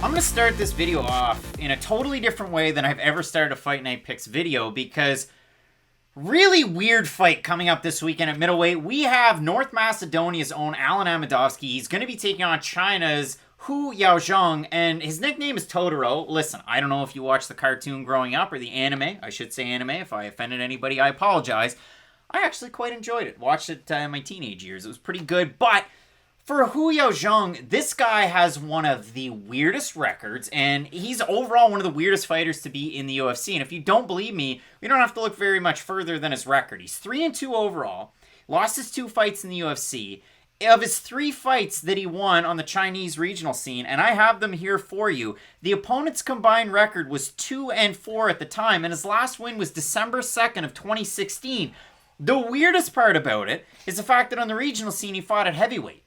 I'm going to start this video off in a totally different way than I've ever started a Fight Night Picks video because really weird fight coming up this weekend at middleweight. We have North Macedonia's own Alen Amedovski. He's going to be taking on China's Yaozong, and his nickname is Totoro. Listen, I don't know if you watched the cartoon growing up or the anime. I should say anime. If I offended anybody, I apologize. I actually quite enjoyed it. Watched it in my teenage years. It was pretty good, but for Yaozong, this guy has one of the weirdest records, and he's overall one of the weirdest fighters to be in the UFC. And if you don't believe me, we don't have to look very much further than his record. He's 3-2 overall, lost his 2 fights in the UFC. Of his 3 fights that he won on the Chinese regional scene, and I have them here for you, the opponent's combined record was 2-4 at the time, and his last win was December 2nd of 2016. The weirdest part about it is the fact that on the regional scene, he fought at heavyweight.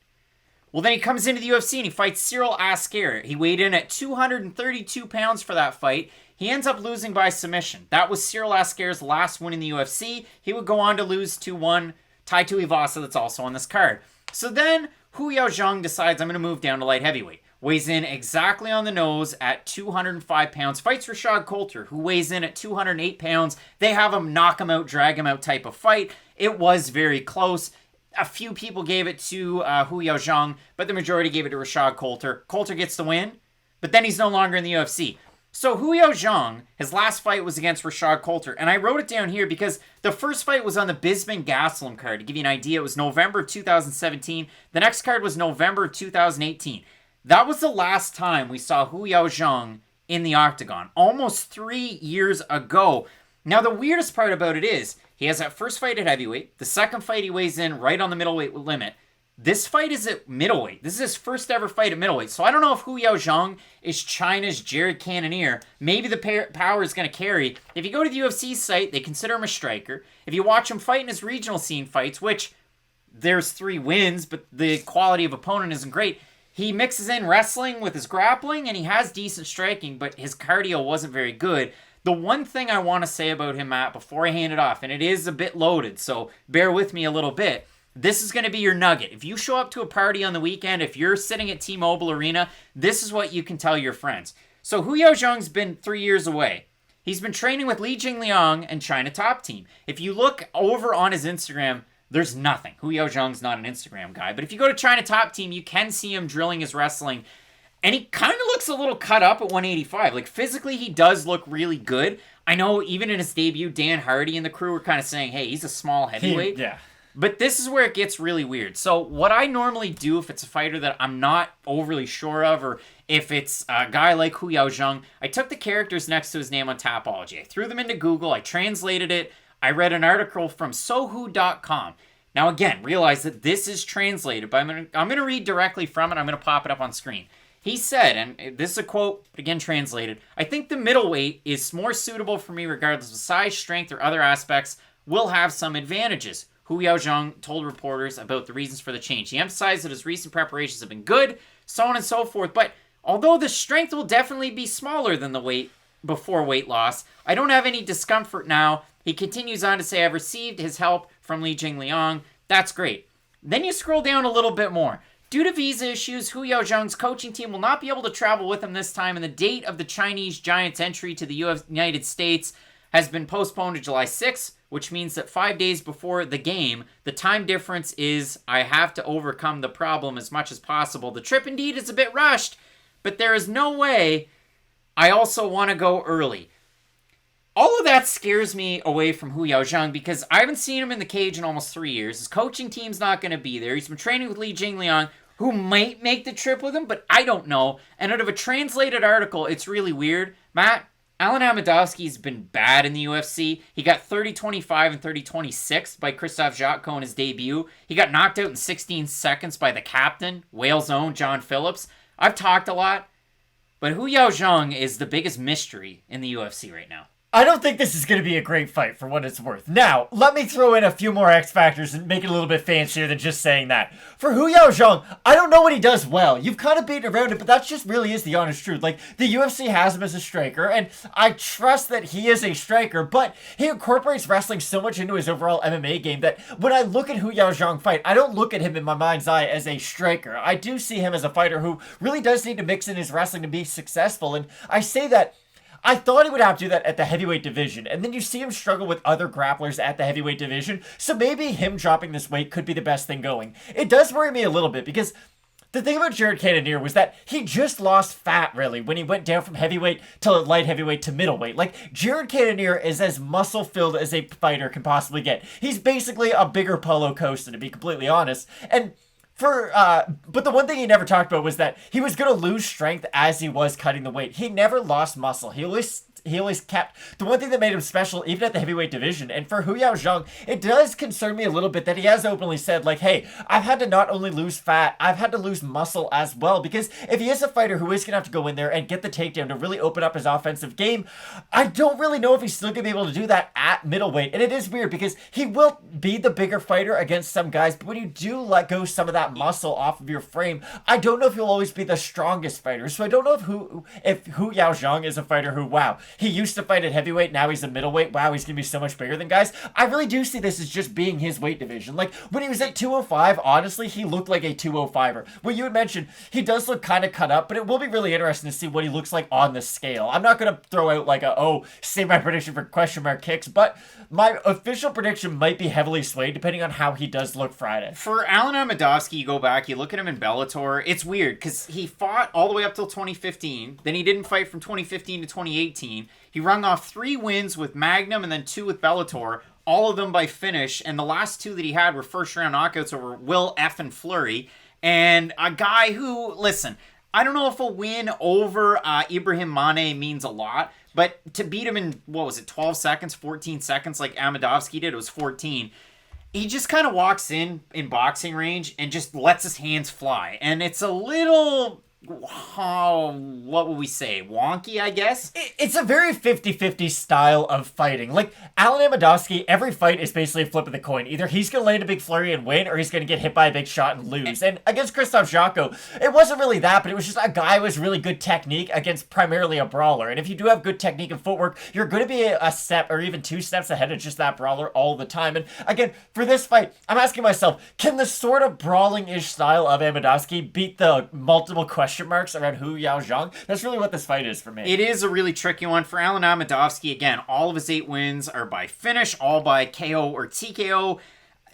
Well, then he comes into the UFC and he fights Cyril Asker. He weighed in at 232 pounds for that fight. He ends up losing by submission. That was Cyril Asker's last win in the UFC. He would go on to lose to one Tai Tuivasa that's also on this card. So then Yaozong decides, I'm going to move down to light heavyweight. Weighs in exactly on the nose at 205 pounds. Fights Rashad Coulter, who weighs in at 208 pounds. They have him knock him out, drag him out type of fight. It was very close. A few people gave it to Yaozong, but the majority gave it to Rashad Coulter. Coulter gets the win, but then he's no longer in the UFC. So Yaozong, his last fight was against Rashad Coulter, and I wrote it down here because the first fight was on the Bisping-Gastelum card. To give you an idea, it was November 2017. The next card was November 2018. That was the last time we saw Yaozong in the octagon, almost 3 years ago. Now, the weirdest part about it is, he has that first fight at heavyweight. The second fight, he weighs in right on the middleweight limit. This fight is at middleweight. This is his first ever fight at middleweight. So I don't know if Yaozong is China's Jared Cannonier. Maybe the power is going to carry. If you go to the UFC site, they consider him a striker. If you watch him fight in his regional scene fights, which there's 3 wins, but the quality of opponent isn't great, he mixes in wrestling with his grappling, and he has decent striking, but his cardio wasn't very good. The one thing I want to say about him, Matt, before I hand it off, and it is a bit loaded, so bear with me a little bit. This is going to be your nugget. If you show up to a party on the weekend, if you're sitting at T-Mobile Arena, this is what you can tell your friends. So Yaozong's been 3 years away. He's been training with Li Jingliang and China Top Team. If you look over on his Instagram, there's nothing. Yaozong's not an Instagram guy. But if you go to China Top Team, you can see him drilling his wrestling. And he kind of looks a little cut up at 185. Like, physically, he does look really good. I know even in his debut, Dan Hardy and the crew were kind of saying, hey, he's a small heavyweight. Yeah. But this is where it gets really weird. So what I normally do if it's a fighter that I'm not overly sure of, or if it's a guy like Yaozong, I took the characters next to his name on Tapology. I threw them into Google. I translated it. I read an article from Sohu.com. Now, again, realize that this is translated, but I'm going to read directly from it. I'm going to pop it up on screen. He said, and this is a quote, again translated, I think the middleweight is more suitable for me regardless of size, strength, or other aspects, will have some advantages. Yaozong told reporters about the reasons for the change. He emphasized that his recent preparations have been good, so on and so forth, but although the strength will definitely be smaller than the weight before weight loss, I don't have any discomfort now. He continues on to say, I've received his help from Li Jingliang. That's great. Then you scroll down a little bit more. Due to visa issues, Yaozong's coaching team will not be able to travel with him this time, and the date of the Chinese Giants' entry to the United States has been postponed to July 6th, which means that 5 days before the game, the time difference is I have to overcome the problem as much as possible. The trip indeed is a bit rushed, but there is no way I also want to go early. All of that scares me away from Yaozong because I haven't seen him in the cage in almost 3 years. His coaching team's not going to be there. He's been training with Li Jingliang, who might make the trip with him, but I don't know. And out of a translated article, it's really weird. Matt, Alen Amedovski's been bad in the UFC. He got 30-25 and 30-26 by Krzysztof Jotko in his debut. He got knocked out in 16 seconds by the captain, Wales' own John Phillips. I've talked a lot, but Yaozong is the biggest mystery in the UFC right now. I don't think this is going to be a great fight for what it's worth. Now, let me throw in a few more X factors and make it a little bit fancier than just saying that. For Yaozong, I don't know what he does well. You've kind of beaten around it, but that just really is the honest truth. Like, the UFC has him as a striker, and I trust that he is a striker, but he incorporates wrestling so much into his overall MMA game that when I look at Yaozong fight, I don't look at him in my mind's eye as a striker. I do see him as a fighter who really does need to mix in his wrestling to be successful, and I say that I thought he would have to do that at the heavyweight division, and then you see him struggle with other grapplers at the heavyweight division, so maybe him dropping this weight could be the best thing going. It does worry me a little bit, because the thing about Jared Cannonier was that he just lost fat, really, when he went down from heavyweight to light heavyweight to middleweight. Like, Jared Cannonier is as muscle-filled as a fighter can possibly get. He's basically a bigger Paulo Costa, to be completely honest, and but the one thing he never talked about was that he was going to lose strength as he was cutting the weight. He never lost muscle. He always kept the one thing that made him special, even at the heavyweight division. And for Yaozong, it does concern me a little bit that he has openly said, like, hey, I've had to not only lose fat, I've had to lose muscle as well. Because if he is a fighter who is going to have to go in there and get the takedown to really open up his offensive game, I don't really know if he's still going to be able to do that at middleweight. And it is weird because he will be the bigger fighter against some guys, but when you do let go some of that muscle off of your frame, I don't know if he'll always be the strongest fighter. So I don't know if Yaozong is a fighter who, wow, he used to fight at heavyweight, now he's a middleweight. Wow, he's going to be so much bigger than guys. I really do see this as just being his weight division. Like, when he was at 205, honestly, he looked like a 205er. What you had mentioned, he does look kind of cut up, but it will be really interesting to see what he looks like on the scale. I'm not going to throw out like say my prediction for question mark kicks, but my official prediction might be heavily swayed depending on how he does look Friday. For Alen Amedovski, you go back, you look at him in Bellator, it's weird because he fought all the way up till 2015, then he didn't fight from 2015 to 2018. He rung off 3 wins with Magnum and then 2 with Bellator, all of them by finish, and the last 2 that he had were first-round knockouts over Will F. and Fleury, and a guy who, listen, I don't know if a win over Ibrahim Mane means a lot, but to beat him in, 12 seconds, 14 seconds like Amedovski did, it was 14, he just kind of walks in boxing range and just lets his hands fly, and it's a little... what would we say? Wonky, I guess? It's a very 50-50 style of fighting. Like, Alen Amedovski, every fight is basically a flip of the coin. Either he's going to land a big flurry and win, or he's going to get hit by a big shot and lose. And against Krzysztof Jotko, it wasn't really that, but it was just a guy with really good technique against primarily a brawler. And if you do have good technique and footwork, you're going to be a step or even 2 steps ahead of just that brawler all the time. And again, for this fight, I'm asking myself, can the sort of brawling-ish style of Amedovski beat the multiple question marks around Yaozong? That's really what this fight is for me. It is a really tricky one for Alen Amedovski. Again, all of his 8 wins are by finish, all by KO or TKO.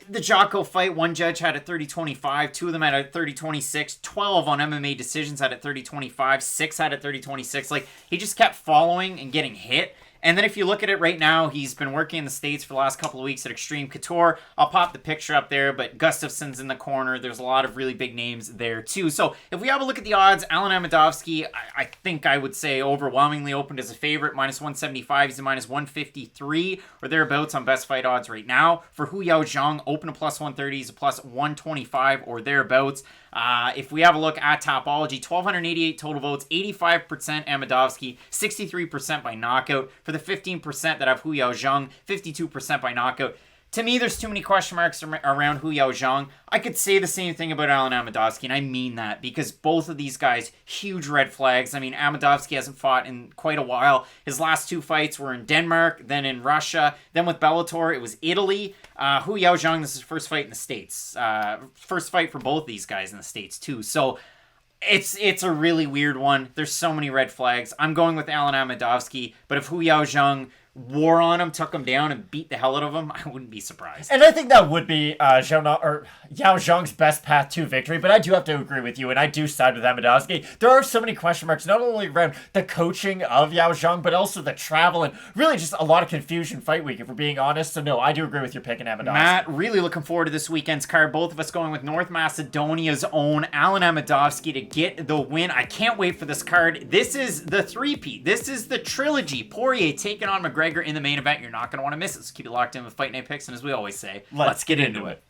The Jotko fight, one judge had it 30-25, 2 of them had it 30-26, 12 on MMA decisions had it 30-25, 6 had it 30-26. Like, he just kept following and getting hit. And then if you look at it right now, he's been working in the States for the last couple of weeks at Extreme Couture. I'll pop the picture up there, but Gustafson's in the corner. There's a lot of really big names there, too. So if we have a look at the odds, Alen Amedovski, I think I would say overwhelmingly opened as a favorite. -175, he's a -153 or thereabouts on best fight odds right now. For Yaozong, open a +130, he's a +125 or thereabouts. If we have a look at Topology, 1,288 total votes, 85% Amedovski, 63% by knockout. For the 15% that have Yaozong, 52% by knockout. To me, there's too many question marks around Yaozong. I could say the same thing about Alen Amedovski, and I mean that, because both of these guys, huge red flags. I mean, Amedovski hasn't fought in quite a while. His last 2 fights were in Denmark, then in Russia, then with Bellator, it was Italy. Yaozong, this is his first fight in the States. First fight for both these guys in the States, too. So, it's a really weird one. There's so many red flags. I'm going with Alen Amedovski, but if Yaozong war on him, took him down, and beat the hell out of him, I wouldn't be surprised. And I think that would be Yaozong's best path to victory, but I do have to agree with you, and I do side with Amedovski. There are so many question marks, not only around the coaching of Yaozong, but also the travel, and really just a lot of confusion fight week, if we're being honest. So no, I do agree with your pick in Amedovski. Matt, really looking forward to this weekend's card. Both of us going with North Macedonia's own Alen Amedovski to get the win. I can't wait for this card. This is the three-peat. This is the trilogy. Poirier taking on McGregor in the main event. You're not going to want to miss it, so keep it locked in with Fight Night Picks, and as we always say, let's get into it.